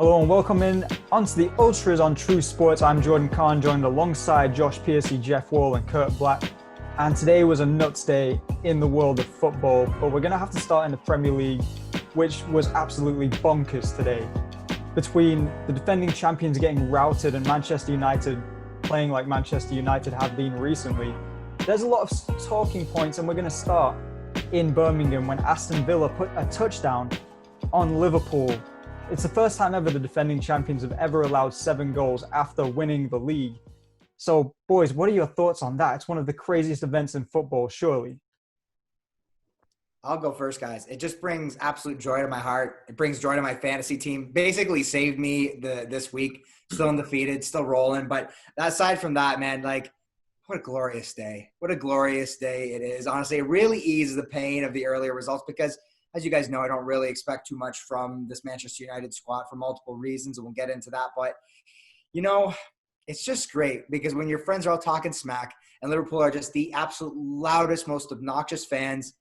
Hello and welcome in onto the Ultras on True Sports. I'm Jordan Kahn, joined alongside Josh Piercy, Jeff Wall and Kurt Black. And today was a nuts day in the world of football, but we're going to have to start in the Premier League, which was absolutely bonkers today. Between the defending champions getting routed and Manchester United playing like Manchester United have been recently, there's a lot of talking points, and we're going to start in Birmingham when Aston Villa put a touchdown on Liverpool. It's the first time ever the defending champions have ever allowed 7 goals after winning the league. So, boys, what are your thoughts on that? It's one of the craziest events in football, surely. I'll go first, guys. It just brings absolute joy to my heart. It brings joy to my fantasy team. Basically saved me this week. Still undefeated, still rolling. But aside from that, man, what a glorious day. What a glorious day it is. Honestly, it really eases the pain of the earlier results because, as you guys know, I don't really expect too much from this Manchester United squad for multiple reasons, and we'll get into that. But, it's just great because when your friends are all talking smack and Liverpool are just the absolute loudest, most obnoxious fans,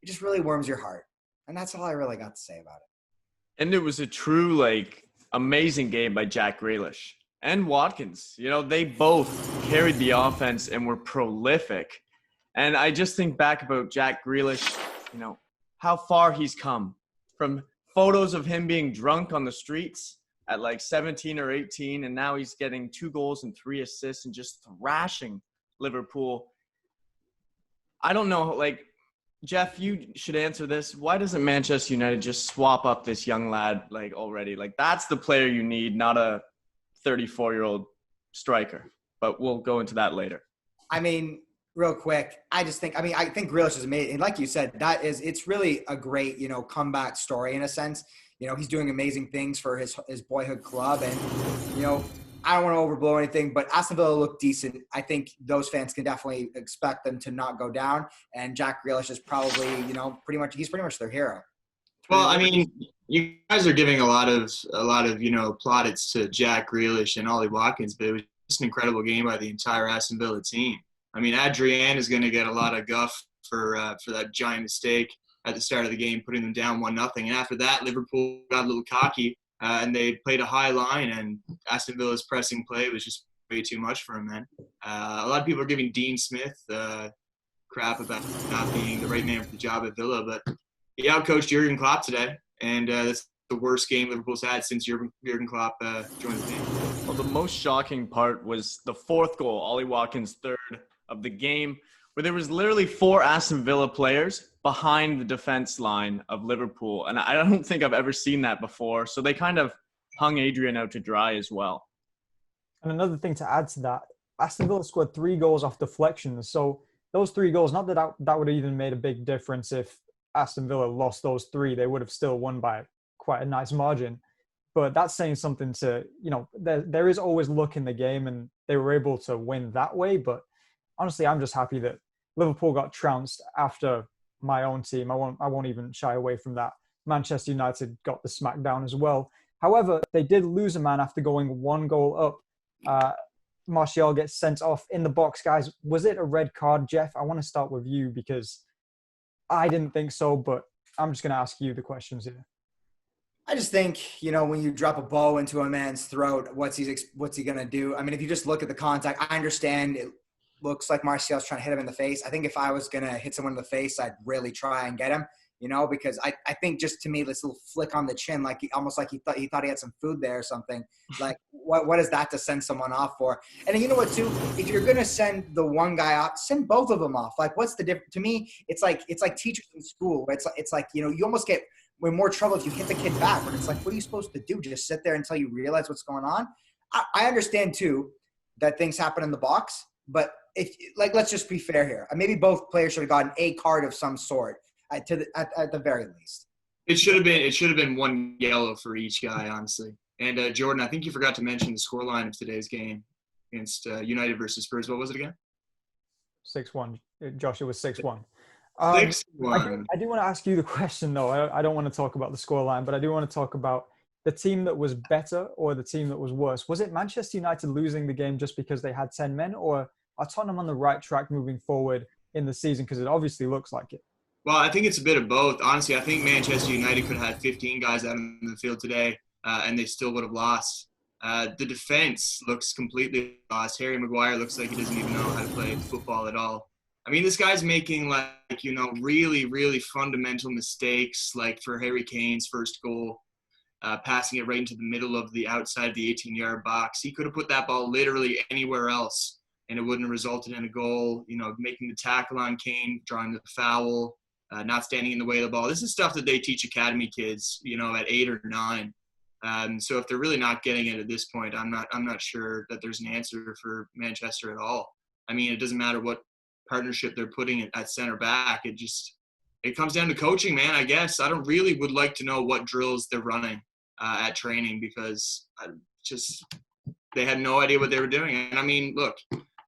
it just really warms your heart. And that's all I really got to say about it. And it was a true, amazing game by Jack Grealish and Watkins. They both carried the offense and were prolific. And I just think back about Jack Grealish, how far he's come from photos of him being drunk on the streets at 17 or 18. And now he's getting 2 goals and 3 assists and just thrashing Liverpool. I don't know, Jeff, you should answer this. Why doesn't Manchester United just swap up this young lad already? That's the player you need, not a 34-year-old striker. But we'll go into that later. Real quick, I think Grealish is amazing. And like you said, it's really a great, comeback story in a sense. He's doing amazing things for his boyhood club. And, I don't want to overblow anything, but Aston Villa looked decent. I think those fans can definitely expect them to not go down. And Jack Grealish is probably, he's pretty much their hero. Well, you guys are giving a lot of plaudits to Jack Grealish and Ollie Watkins, but it was just an incredible game by the entire Aston Villa team. Adrian is going to get a lot of guff for that giant mistake at the start of the game, putting them down 1-0. And after that, Liverpool got a little cocky, and they played a high line, and Aston Villa's pressing play was just way too much for him, man. A lot of people are giving Dean Smith crap about not being the right man for the job at Villa, but he outcoached Jurgen Klopp today, and that's the worst game Liverpool's had since Jurgen Klopp joined the team. Well, the most shocking part was the 4th goal, Ollie Watkins' 3rd of the game, where there was literally 4 Aston Villa players behind the defense line of Liverpool. And I don't think I've ever seen that before. So they kind of hung Adrian out to dry as well. And another thing to add to that, Aston Villa scored 3 goals off deflections. So those 3 goals, not that that would have even made a big difference if Aston Villa lost those 3. They would have still won by quite a nice margin. But that's saying something to, there is always luck in the game, and they were able to win that way. But honestly, I'm just happy that Liverpool got trounced after my own team. I won't even shy away from that. Manchester United got the smackdown as well. However, they did lose a man after going 1 goal up. Marcelo gets sent off in the box. Guys, was it a red card? Jeff, I want to start with you because I didn't think so, but I'm just going to ask you the questions here. I just think, when you drop a bow into a man's throat, what's he going to do? If you just look at the contact, I understand it looks like Marcelo's trying to hit him in the face. I think if I was going to hit someone in the face, I'd really try and get him, because I think just to me, this little flick on the chin, almost like he thought he had some food there or something. What is that to send someone off for? And then you know what, too? If you're going to send the one guy off, send both of them off. What's the difference? To me, it's like teachers in school. It's like, you almost get in more trouble if you hit the kid back. But it's like, what are you supposed to do? Just sit there until you realize what's going on? I understand, too, that things happen in the box, but let's just be fair here. Maybe both players should have gotten a card of some sort at the very least. It should have been 1 yellow for each guy, honestly. And Jordan, I think you forgot to mention the scoreline of today's game against United versus Spurs. What was it again? 6-1. Josh, it was 6-1. 6-1. I do want to ask you the question, though. I don't want to talk about the scoreline, but I do want to talk about the team that was better or the team that was worse. Was it Manchester United losing the game just because they had 10 men, or are Tottenham on the right track moving forward in the season? Because it obviously looks like it. Well, I think it's a bit of both. Honestly, I think Manchester United could have had 15 guys out in the field today. and they still would have lost. The defense looks completely lost. Harry Maguire looks like he doesn't even know how to play football at all. I mean, this guy's making really, really fundamental mistakes, like for Harry Kane's first goal, passing it right into the middle of the outside of the 18-yard box. He could have put that ball literally anywhere else, and it wouldn't have resulted in a goal. Making the tackle on Kane, drawing the foul, not standing in the way of the ball. This is stuff that they teach academy kids, at 8 or 9. So if they're really not getting it at this point, I'm not sure that there's an answer for Manchester at all. I mean, it doesn't matter what partnership they're putting at center back. It comes down to coaching, man, I guess. I don't really would like to know what drills they're running at training, because they had no idea what they were doing. And I mean, look,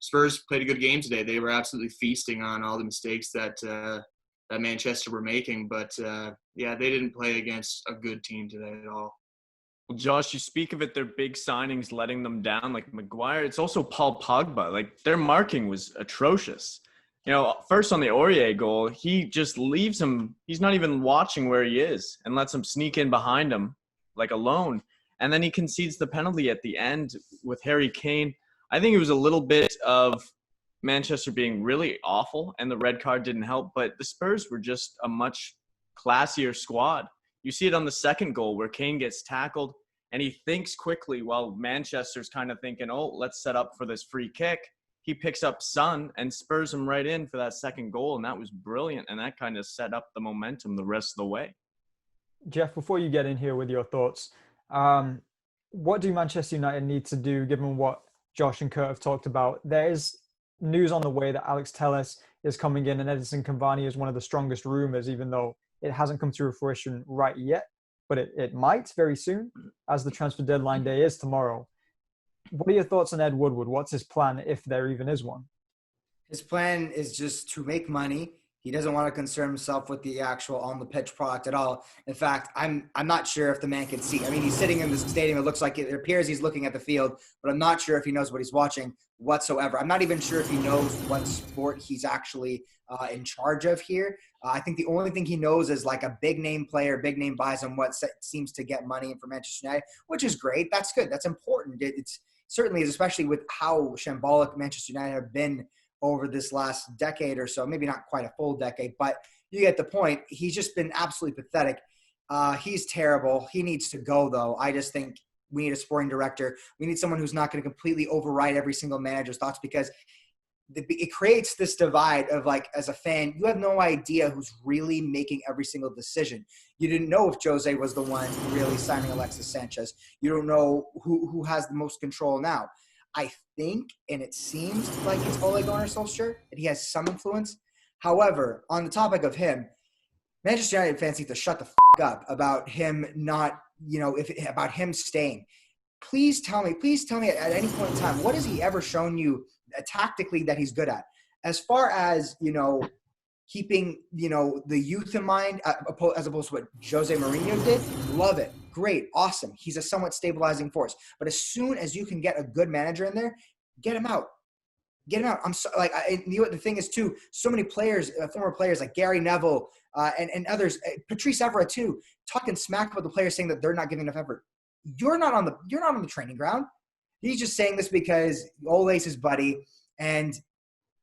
Spurs played a good game today. They were absolutely feasting on all the mistakes that Manchester were making. But they didn't play against a good team today at all. Well, Josh, you speak of it, their big signings letting them down, like Maguire. It's also Paul Pogba. Like, their marking was atrocious. First on the Aurier goal, he just leaves him. He's not even watching where he is and lets him sneak in behind him, like, alone. And then he concedes the penalty at the end with Harry Kane. I think it was a little bit of Manchester being really awful, and the red card didn't help. But the Spurs were just a much classier squad. You see it on the second goal where Kane gets tackled, and he thinks quickly while Manchester's kind of thinking, oh, let's set up for this free kick. He picks up Son and spurs him right in for that second goal, and that was brilliant, and that kind of set up the momentum the rest of the way. Jeff, before you get in here with your thoughts, what do Manchester United need to do, given what Josh and Kurt have talked about? There is news on the way that Alex Telles is coming in, and Edinson Cavani is one of the strongest rumors, even though it hasn't come to fruition right yet, but it might very soon, as the transfer deadline day is tomorrow. What are your thoughts on Ed Woodward? What's his plan, if there even is one? His plan is just to make money. He doesn't want to concern himself with the actual on-the-pitch product at all. In fact, I'm not sure if the man can see. I mean, he's sitting in the stadium. It looks like it appears he's looking at the field, but I'm not sure if he knows what he's watching whatsoever. I'm not even sure if he knows what sport he's actually in charge of here. I think the only thing he knows is like a big-name player, big-name buys him what seems to get money for Manchester United, which is great. That's good. That's important. It's certainly is, especially with how shambolic Manchester United have been over this last decade or so, maybe not quite a full decade, but you get the point. He's just been absolutely pathetic. He's terrible. He needs to go, though. I just think we need a sporting director. We need someone who's not going to completely override every single manager's thoughts, because it creates this divide of, like, as a fan, you have no idea who's really making every single decision. You didn't know if Jose was the one really signing Alexis Sanchez. You don't know who has the most control now. I think, and it seems like it's Ole Gunnar Solskjaer, that he has some influence. However, on the topic of him, Manchester United fans need to shut the up about him not, about him staying. Please tell me at any point in time, what has he ever shown you tactically that he's good at? As far as, keeping, the youth in mind, as opposed to what Jose Mourinho did, love it. Great. Awesome. He's a somewhat stabilizing force. But as soon as you can get a good manager in there, get him out. Get him out. The thing is, too, so many players, former players like Gary Neville and others, Patrice Evra, too, talking smack about the players, saying that they're not giving enough effort. You're not on the training ground. He's just saying this because Ole's his buddy, and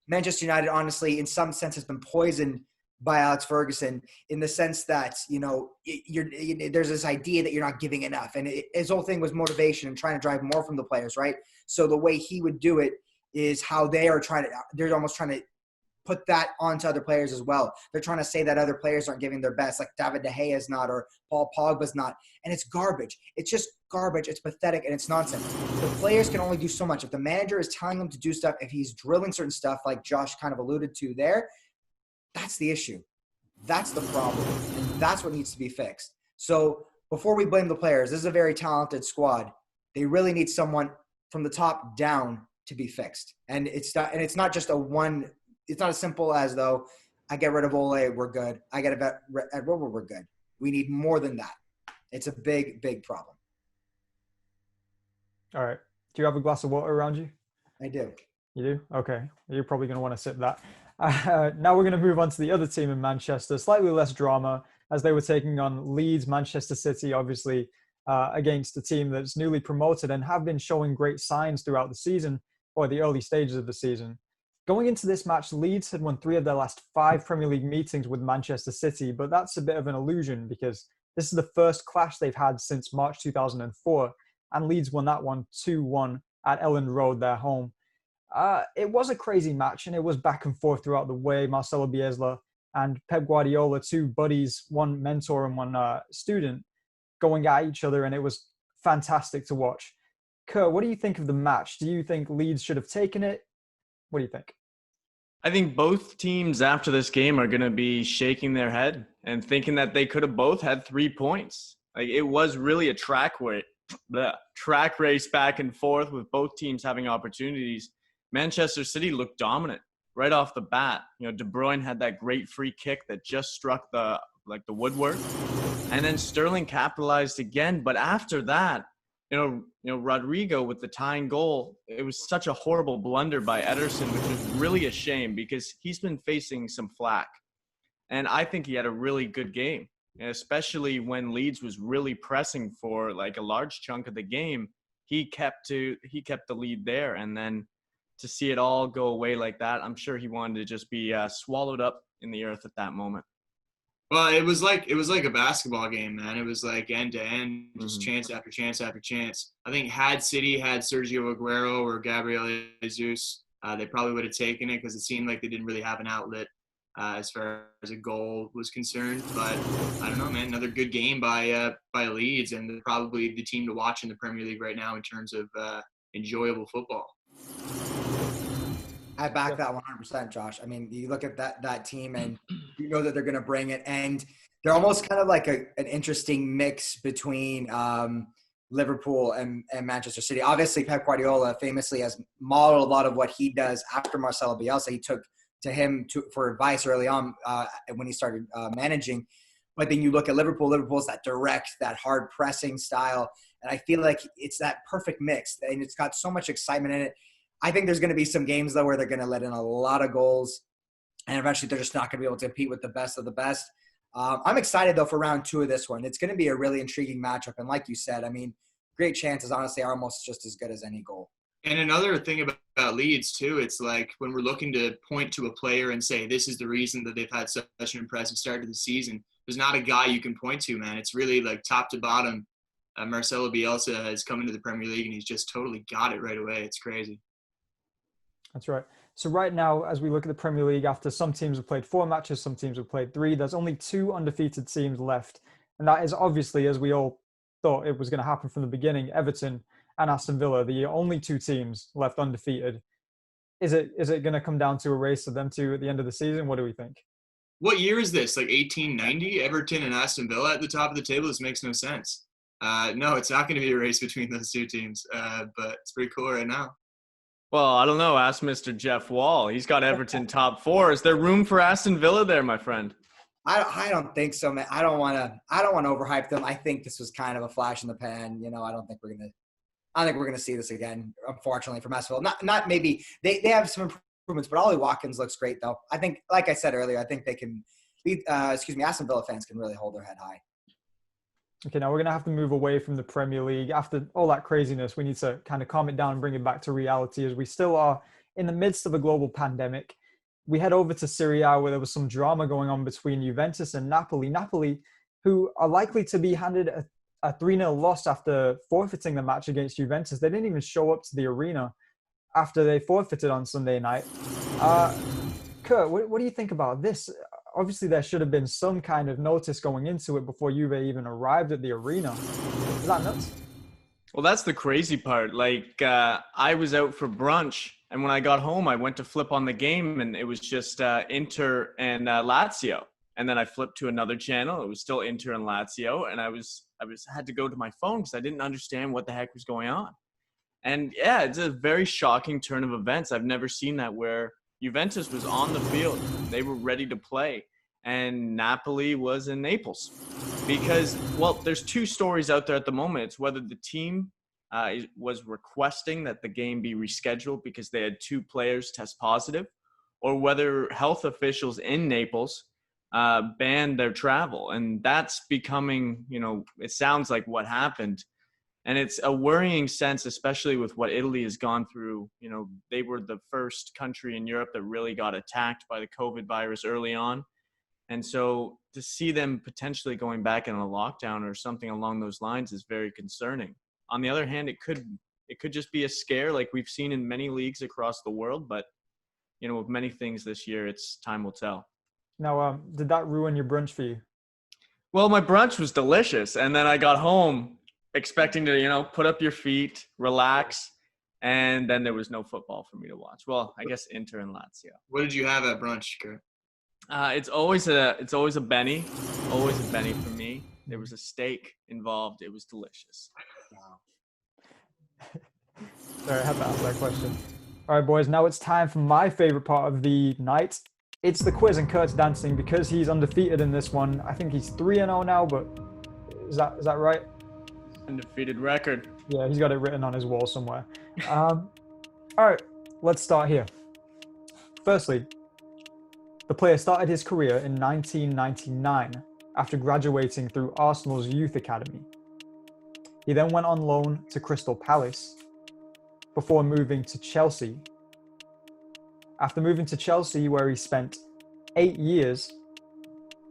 Manchester United, honestly, in some sense, has been poisoned by Alex Ferguson, in the sense that, there's this idea that you're not giving enough. And his whole thing was motivation and trying to drive more from the players, right? So the way he would do it is how they're almost trying to put that onto other players as well. They're trying to say that other players aren't giving their best, like David De Gea is not, or Paul Pogba's not. And it's garbage. It's just garbage. It's pathetic, and it's nonsense. The players can only do so much. If the manager is telling them to do stuff, if he's drilling certain stuff like Josh kind of alluded to there, that's the issue. That's the problem. And that's what needs to be fixed. So before we blame the players, this is a very talented squad. They really need someone from the top down to be fixed. And it's not just it's not as simple as, though, I get rid of Ole, we're good. I get rid of Woodward, we're good. We need more than that. It's a big, big problem. All right. Do you have a glass of water around you? I do. You do? Okay. You're probably going to want to sip that. Now we're going to move on to the other team in Manchester. Slightly less drama, as they were taking on Leeds. Manchester City, obviously, against a team that's newly promoted and have been showing great signs throughout the season or the early stages of the season. Going into this match, Leeds had won 3 of their last 5 Premier League meetings with Manchester City, but that's a bit of an illusion because this is the first clash they've had since March 2004, and Leeds won that one 2-1 at Elland Road, their home. It was a crazy match, and it was back and forth throughout the way. Marcelo Bielsa and Pep Guardiola, 2 buddies, one mentor and one student, going at each other, and it was fantastic to watch. Kurt, what do you think of the match? Do you think Leeds should have taken it? What do you think? I think both teams after this game are going to be shaking their head and thinking that they could have both had 3 points. Like, it was really a track race back and forth with both teams having opportunities. Manchester City looked dominant right off the bat. De Bruyne had that great free kick that just struck the woodwork, and then Sterling capitalized again. But after that, Rodrigo with the tying goal, it was such a horrible blunder by Ederson, which is really a shame because he's been facing some flack. And I think he had a really good game, especially when Leeds was really pressing for like a large chunk of the game. He kept the lead there, and then to see it all go away like that, I'm sure he wanted to just be swallowed up in the earth at that moment. Well, it was like a basketball game, man. It was like end to end, just chance after chance after chance. I think had City had Sergio Aguero or Gabriel Jesus, they probably would have taken it because it seemed like they didn't really have an outlet as far as a goal was concerned. But I don't know, man. Another good game by Leeds, and probably the team to watch in the Premier League right now in terms of enjoyable football. I back that 100%, Josh. I mean, you look at that team and you know that they're going to bring it. And they're almost kind of like an interesting mix between Liverpool and Manchester City. Obviously, Pep Guardiola famously has modeled a lot of what he does after Marcelo Bielsa. He took to him for advice early on when he started managing. But then you look at Liverpool. Liverpool's that direct, that hard pressing style. And I feel like it's that perfect mix. And it's got so much excitement in it. I think there's going to be some games, though, where they're going to let in a lot of goals, and eventually they're just not going to be able to compete with the best of the best. I'm excited, though, for round 2 of this one. It's going to be a really intriguing matchup, and like you said, I mean, great chances, honestly, are almost just as good as any goal. And another thing about Leeds, too, it's like when we're looking to point to a player and say this is the reason that they've had such an impressive start to the season, there's not a guy you can point to, man. It's really like top to bottom. Marcelo Bielsa has come into the Premier League, and he's just totally got it right away. It's crazy. That's right. So right now, as we look at the Premier League, after some teams have played 4 matches, some teams have played 3, there's only 2 undefeated teams left. And that is obviously, as we all thought it was going to happen from the beginning, Everton and Aston Villa, the only 2 teams left undefeated. Is it going to come down to a race of them 2 at the end of the season? What do we think? What year is this? Like 1890? Everton and Aston Villa at the top of the table? This makes no sense. No, it's not going to be a race between those 2 teams, but it's pretty cool right now. Well, I don't know. Ask Mr. Jeff Wall. He's got Everton top 4. Is there room for Aston Villa there, my friend? I don't think so, man. I don't want to overhype them. I think this was kind of a flash in the pan. I don't think we're gonna see this again, unfortunately, from Aston Villa. Not maybe they have some improvements, but Ollie Watkins looks great though. I think, like I said earlier, I think they can Aston Villa fans can really hold their head high. Okay, now we're going to have to move away from the Premier League. After all that craziness, we need to kind of calm it down and bring it back to reality as we still are in the midst of a global pandemic. We head over to Serie A where there was some drama going on between Juventus and Napoli. Napoli, who are likely to be handed a 3-0 loss after forfeiting the match against Juventus. They didn't even show up to the arena after they forfeited on Sunday night. Kurt, what do you think about this? Obviously, there should have been some kind of notice going into it before Juve even arrived at the arena. Is that nuts? Well, that's the crazy part. I was out for brunch, and when I got home, I went to flip on the game, and it was just Inter and Lazio. And then I flipped to another channel. It was still Inter and Lazio, and I had to go to my phone because I didn't understand what the heck was going on. And yeah, it's a very shocking turn of events. I've never seen that where Juventus was on the field. They were ready to play. And Napoli was in Naples. Because, well, there's 2 stories out there at the moment. It's whether the team was requesting that the game be rescheduled because they had 2 players test positive, or whether health officials in Naples banned their travel. And that's becoming, it sounds like what happened. And it's a worrying sense, especially with what Italy has gone through. They were the first country in Europe that really got attacked by the COVID virus early on. And so to see them potentially going back in a lockdown or something along those lines is very concerning. On the other hand, it could just be a scare like we've seen in many leagues across the world. But, with many things this year, it's time will tell. Now, did that ruin your brunch for you? Well, my brunch was delicious. And then I got home expecting to, put up your feet, relax. And then there was no football for me to watch. Well, I guess Inter and Lazio. What did you have at brunch, Kurt? It's always a Benny, always a Benny for me. There was a steak involved. It was delicious. Wow. Sorry, I had to ask that question. All right, boys. Now it's time for my favorite part of the night. It's the quiz, and Kurt's dancing because he's undefeated in this one. I think he's 3-0 now, but is that right? Undefeated record. Yeah, he's got it written on his wall somewhere. All right, let's start here. Firstly, the player started his career in 1999 after graduating through Arsenal's youth academy. He then went on loan to Crystal Palace before moving to Chelsea. After moving to Chelsea, where he spent 8 years,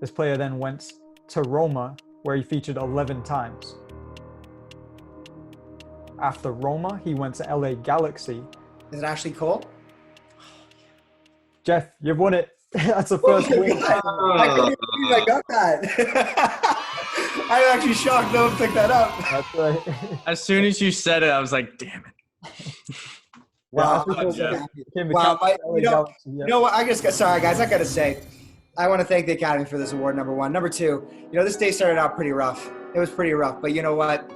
this player then went to Roma, where he featured 11 times. After Roma, he went to LA Galaxy. Is it Ashley Cole? Jeff, you've won it. That's the first win. I couldn't believe I got that. I'm actually shocked no one picked that up. That's right. As soon as you said it, I was like, damn it. Wow. Jeff. Wow. You know what? Sorry, guys. I got to say, I want to thank the Academy for this award, number one. Number two, this day started out pretty rough. It was pretty rough. But you know what?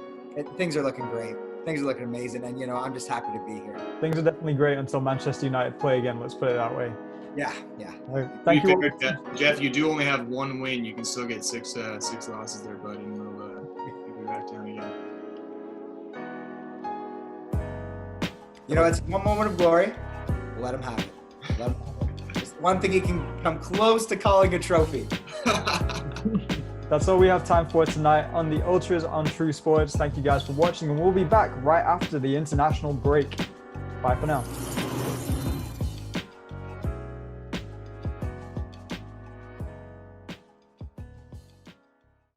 Things are looking great. Things are looking amazing. And, I'm just happy to be here. Things are definitely great until Manchester United play again. Let's put it that way. Yeah. Thank you. Jeff, you do only have one win. You can still get six losses there, bud, and we'll be back down again. It's one moment of glory. Let him have it. Just one thing he can come close to calling a trophy. That's all we have time for tonight on the Ultras on True Sports. Thank you guys for watching, and we'll be back right after the international break. Bye for now.